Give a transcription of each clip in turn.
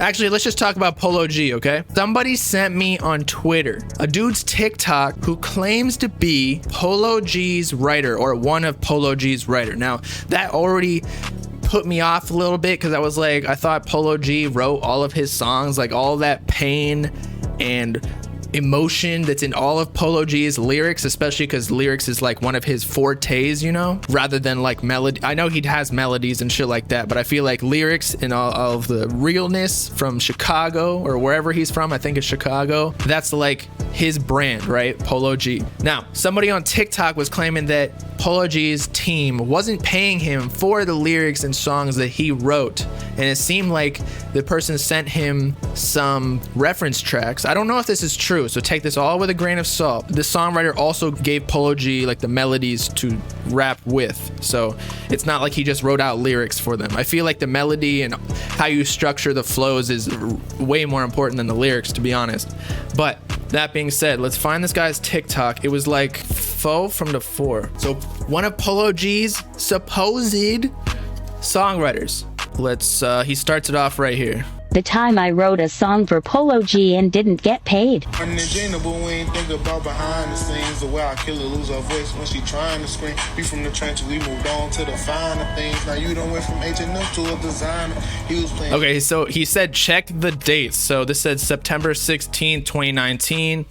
Actually, let's just talk about Polo G, okay? Somebody sent me on Twitter a dude's TikTok who claims to be Polo G's writer, or one of Polo G's writer. Now, that already put me off a little bit, because I was like, I thought Polo G wrote all of his songs, like all that pain and emotion that's in all of Polo G's lyrics, especially because lyrics is like one of his fortes, you know, rather than like melody. I know he has melodies and shit like that, but I feel like lyrics and all of the realness from Chicago or wherever he's from, I think it's Chicago, that's like his brand, right? Polo G. Now, somebody on TikTok was claiming that Polo G's team wasn't paying him for the lyrics and songs that he wrote, and it seemed like the person sent him some reference tracks. I don't know if this is true, so take this all with a grain of salt. The songwriter also gave Polo G like the melodies to rap with, so it's not like he just wrote out lyrics for them. I feel like the melody and how you structure the flows is way more important than the lyrics, to be honest. But that being said, let's find this guy's TikTok. It was like Foe from the 4. So one of Polo G's supposed songwriters. He starts it off right here. The time I wrote a song for Polo G and didn't get paid. Unimaginable, we ain't think about behind the scenes. The way I kill her, lose her voice when she trying to scream. We from the trenches, we moved on to the finer things. Now you done went from H&M to a designer. He was playing. Okay, so he said check the dates. So this said September 16, 2019.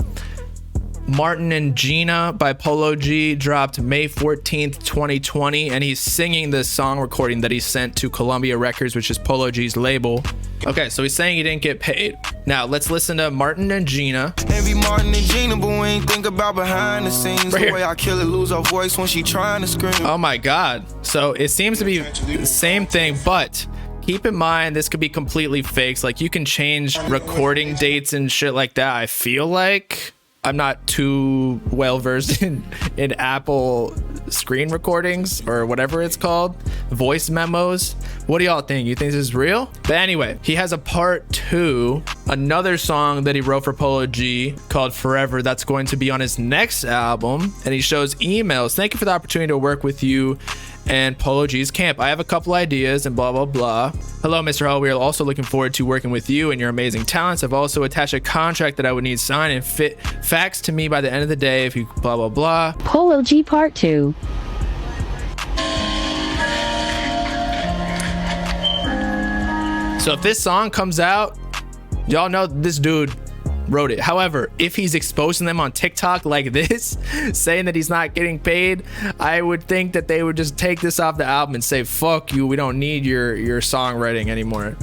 Martin and Gina by Polo G dropped May 14th, 2020, and he's singing this song recording that he sent to Columbia Records, which is Polo G's label. Okay, so he's saying he didn't get paid. Now let's listen to Martin and Gina. Envy Martin and Gina, but we ain't think about behind the scenes. Right the way I kill her, lose her voice when she trying to scream. Oh my God. So it seems to be the same thing, but keep in mind this could be completely fakes. Like you can change recording dates and shit like that. I feel like I'm not too well versed in Apple screen recordings or whatever it's called, voice memos. What do y'all think? You think this is real? But anyway, he has a part 2, another song that he wrote for Polo G called Forever, that's going to be on his next album, and he shows emails. Thank you for the opportunity to work with you and Polo G's camp. I have a couple ideas and blah blah blah. Hello Mr. Hall, we are also looking forward to working with you and your amazing talents. I've also attached a contract that I would need signed and faxed to me by the end of the day if you blah blah blah. Polo G part 2. So if this song comes out, y'all know this dude wrote it. However, if he's exposing them on TikTok like this, saying that he's not getting paid, I would think that they would just take this off the album and say, fuck you, we don't need your songwriting anymore.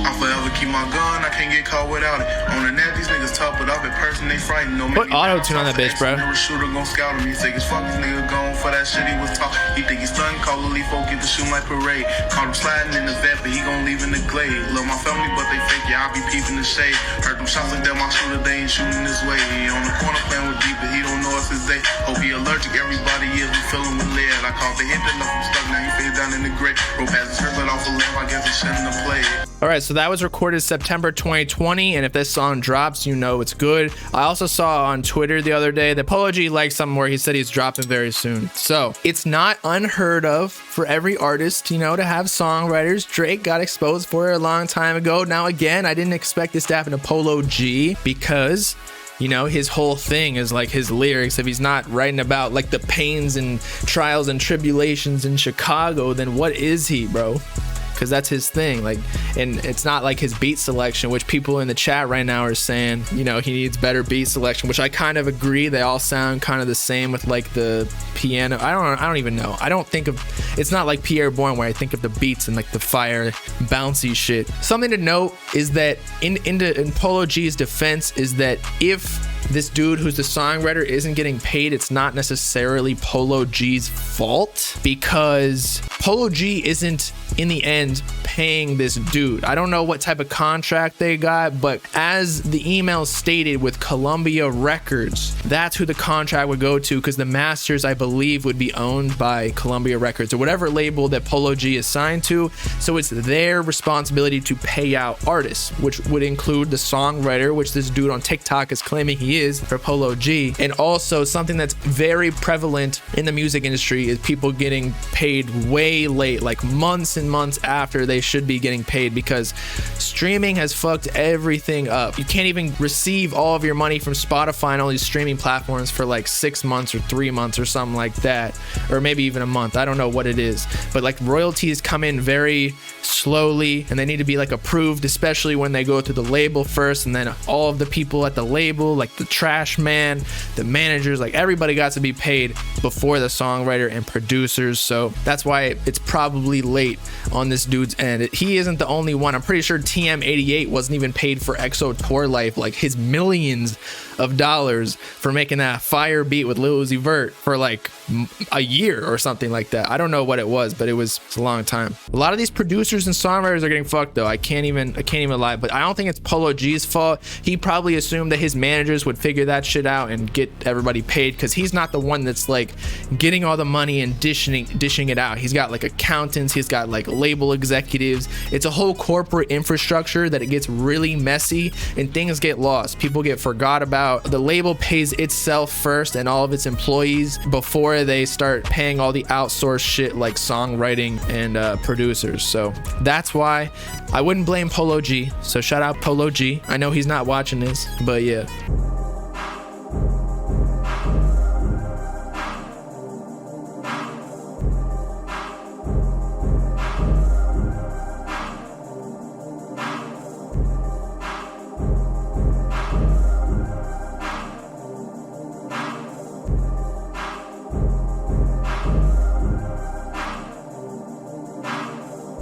I'll forever keep my gun, I can't get caught without it. On the net, these niggas tough, but up in person, they frightened. No, put auto-tune on that bitch, bro. Shooter gon' scout him. He think his fuck, this nigga gone for that shit he was talking. He think he's stunned, call the leaf, get the shoe like parade. Caught him sliding in the vet, but he gon' leave in the glade. Love my family, but they fake, yeah, I be peeping the shade. Heard them shots like that, my shooter, they ain't shooting this way. He on the corner playing with deep, but he don't know it's his day. Hope he allergic, everybody is, we feeling with lead. I called the hit, that left him stuck, now he face down in the grave. Rope has his hurt, but off the lamp, I guess he shouldn't have played. Alright, so that was recorded September 2020, and if this song drops, you know it's good. I also saw on Twitter the other day that Polo G liked something where he said he's dropping very soon. So it's not unheard of for every artist, you know, to have songwriters. Drake got exposed for it a long time ago. Now again, I didn't expect this to happen to Polo G because, you know, his whole thing is like his lyrics. If he's not writing about like the pains and trials and tribulations in Chicago, then what is he, bro? Because that's his thing. Like, and it's not like his beat selection, which people in the chat right now are saying, you know, he needs better beat selection, which I kind of agree. They all sound kind of the same with like the piano. I don't even know. I don't think of, it's not like Pierre Bourne where I think of the beats and like the fire bouncy shit. Something to note is that in Polo G's defense is that if this dude who's the songwriter isn't getting paid, it's not necessarily Polo G's fault, because Polo G isn't in the end paying this dude. I don't know what type of contract they got, but as the email stated with Columbia Records, that's who the contract would go to, because the masters, I believe, would be owned by Columbia Records or whatever label that Polo G is signed to. So it's their responsibility to pay out artists, which would include the songwriter, which this dude on TikTok is claiming he he is for Polo G. And also something that's very prevalent in the music industry is people getting paid way late, like months and months after they should be getting paid, because streaming has fucked everything up. You can't even receive all of your money from Spotify and all these streaming platforms for like 6 months or 3 months or something like that, or maybe even a month. I don't know what it is, but like royalties come in very slowly and they need to be like approved, especially when they go through the label first, and then all of the people at the label, like the trash man, the managers, like everybody got to be paid before the songwriter and producers. So that's why it's probably late on this dude's end. He isn't the only one. I'm pretty sure TM88 wasn't even paid for EXO Tour Life, like his millions of dollars for making that fire beat with Lil Uzi Vert for like a year or something like that. I don't know what it was, but it's a long time. A lot of these producers and songwriters are getting fucked though. I can't even lie, but I don't think it's Polo G's fault. He probably assumed that his managers would figure that shit out and get everybody paid, because he's not the one that's like getting all the money and dishing it out. He's got like accountants, he's got like label executives. It's a whole corporate infrastructure that it gets really messy and things get lost. People get forgot about. The label pays itself first and all of its employees before they start paying all the outsourced shit like songwriting and producers. So that's why I wouldn't blame Polo G. So shout out Polo G. I know he's not watching this, but yeah.